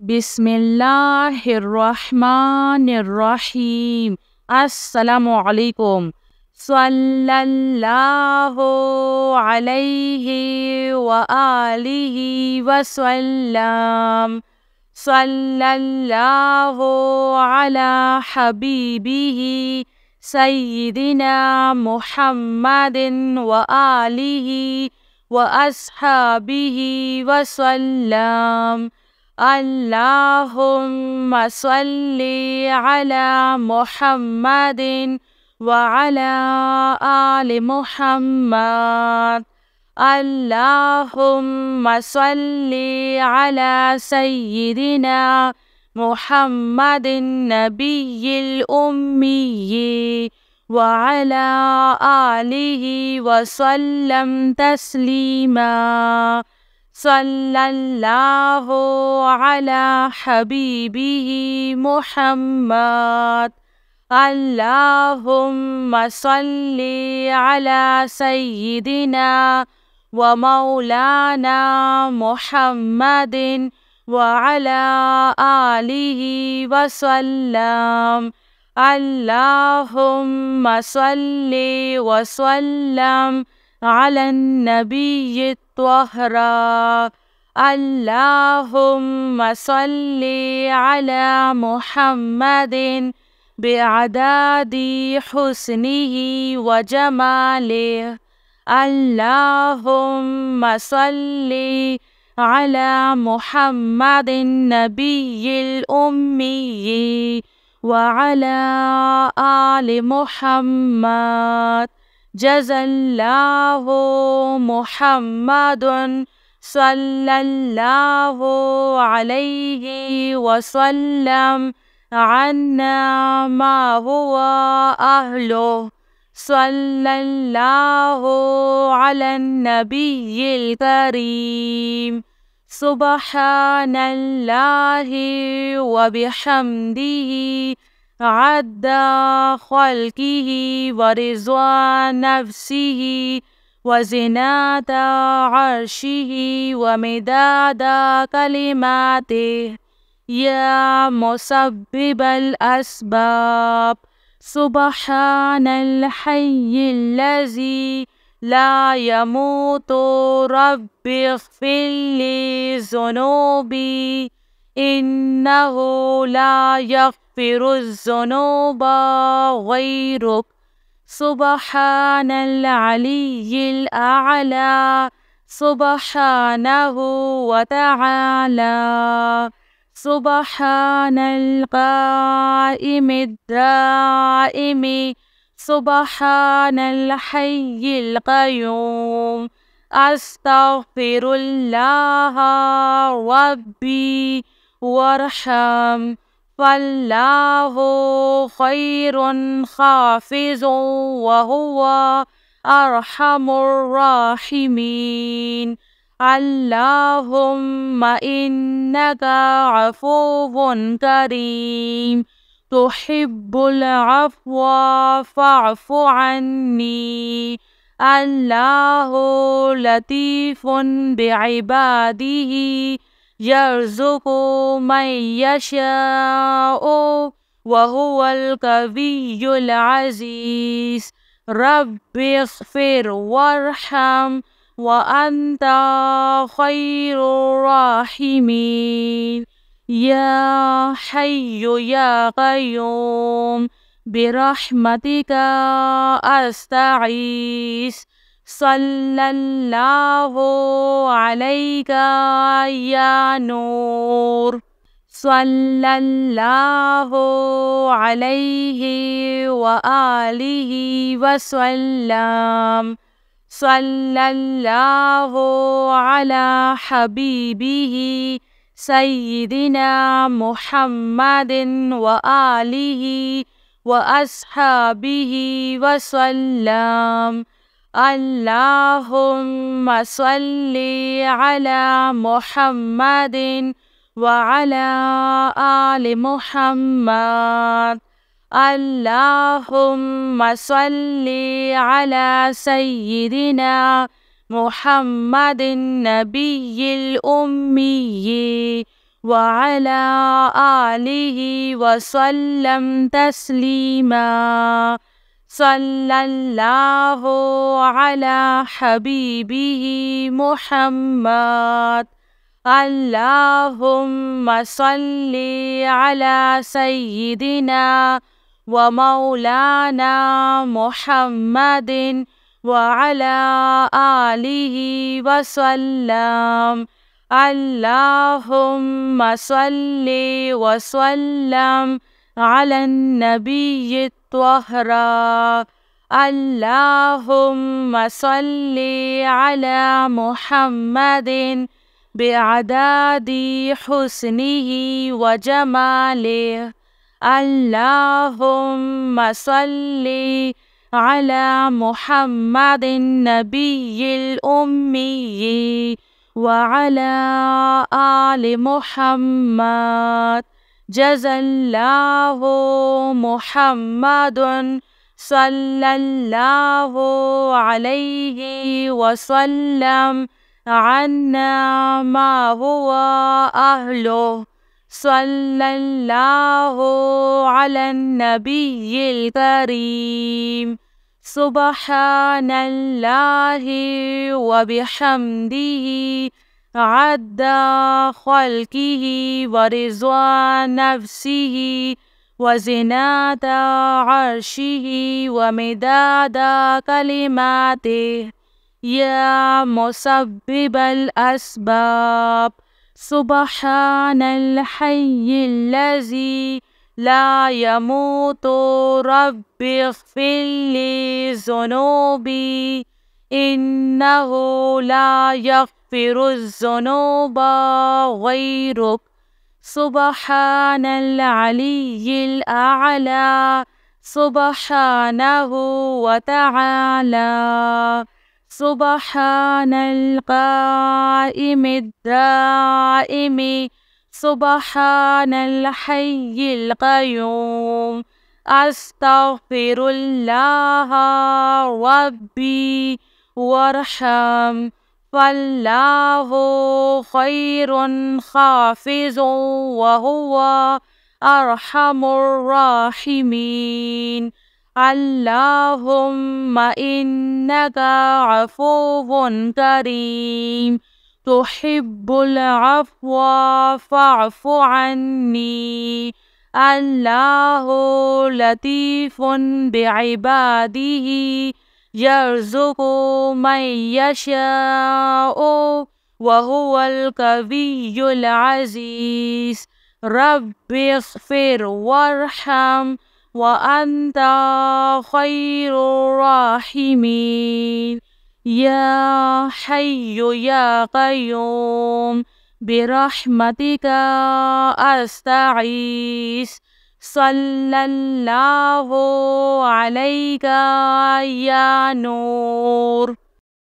बिस्मिल्लाहिर्रहमानिर्रहीम। अस्सलामुअलैकुम। सल्लल्लाहु अलैहि व आलिहि वसल्लम। सल्लल्लाहु अला हबीबिही सय्यिदिना मुहम्मदिन व आलिहि व अस्हाबिहि वसल्लम। अल्लाहुम्मा सल्ली अला मुहम्मदिन व अला आलि मुहम्मद। अल्लाहुम्मा सल्ली अला सय्यिदिना मुहम्मदिन नबिय्यिल उम्मिय्यि व अला आलिहि व सल्लम तस्लीमा। सल्लल्लाहु अला हबीबिही मुहम्मद। अल्लाहुम्मा सल्ली अला सय्यिदिना व मौलाना मुहम्मदिन व अला आलिहि व सल्लम। अल्लाहुम्मा सल्ली व सल्लम अला नबिय्यित त्वहरा। अल्लाहुम्मा सल्ली अला मुहम्मदिन बिअदादि हुस्निही व जमालिही। अल्लाहुम्मा सल्ली अला मुहम्मदिन नबिय्यिल उम्मिय्यि व अला आलि मुहम्मद। जज़ल्लाहु मुहम्मदुन सल्लल्लाहु अलैहि वसल्लम अन्ना मा हुवा अहलुहु। सल्लल्लाहु अलन नबिय्यिल करीम। सुब्हानल्लाहि व बिहम्दिही अद्दा खल्किही व रिज़्वा नफ्सिही व ज़िनाता अर्शिही व मिदादा कलिमातिही। या मुसब्बिबल अस्बाब। सुब्हानल हय्यिल्लज़ी ला यमूतु रब्बिग़फिरली ज़ुनूबी इन्नहु ला यग़फ़िरुज़्ज़ुनूबा ग़ैरुक। सुब्हानल अलिय्यिल अअला। सुब्हानहु व तआला। सुब्हानल क़ाइमिद दाइमि। सुब्हानल हय्यिल क़य्यूम। अस्तग़फिरुल्लाह रब्बी वरहम। फल्लाहु खैरुन हाफ़िज़ुन व हुवा अरहमुर राहिमीन। अल्लाहुम्मा इन्नका अफ़ुव्वुन करीम तुहिब्बुल अफ़्वा फ़अफ़ु अन्नी। अल्लाहु लतीफ़ुन बिइबादिही यर्ज़ुक़ु मन यशाअु व हुवल क़विय्युल अज़ीज़। रब्बिग़फ़िर वरहम व अन्ता खैरुर राहिमीन। या हय्यु या क़य्यूम बिरहमतिका अस्तगीस। सल्लल्लाहु अलैका या नूर। सल्लल्लाहु अलैहि व आलिहि वसल्लम। सल्लल्लाहु अला हबीबिही सय्यिदिना मुहम्मदिन व आलिहि व अस्हाबिहि वसल्लम। अल्लाहुम्मा सल्ली अला मुहम्मदिन व अला आलि मुहम्मद। अल्लाहुम्मा सल्ली अला सय्यिदिना मुहम्मदिन नबिय्यिल उम्मिय्यि وعلى آله وسلم تسليما صلى الله على حبيبه محمد اللهم صل على سيدنا ومولانا محمد وعلى آله وسلم اللهم صل وسلم على النبي الطاهر اللهم صل على محمد بعدد حسنه وجماله اللهم صل على محمد النبي الأمي وعلى آل محمد جزى الله محمد صلى الله عليه وسلم عنا ما هو أهله صلى الله على النبي الكريم سبحان الله وبحمده عد خلقه ورضوان نفسه وزنة عرشه ومداد كلماته يا مسبب الأسباب سبحان الحي الذي لا يموت رب اغفر لي ذنوبي إنه لا يغفر الذنوب غيرك سبحان العلي الأعلى سبحانه وتعالى سبحان القائم الدائم سبحان الحي القيوم أستغفر الله ربي وارحم فالله خير حافظ وهو أرحم الراحمين اللهم إنك عفو كريم تحب العفو فاعف عني الله لطيف بعباده يرزق من يشاء وهو القوي العزيز رب اغفر وارحم وأنت خير الراحمين يا حي يا قيوم برحمتك أستغيث صلى الله عليك يا نور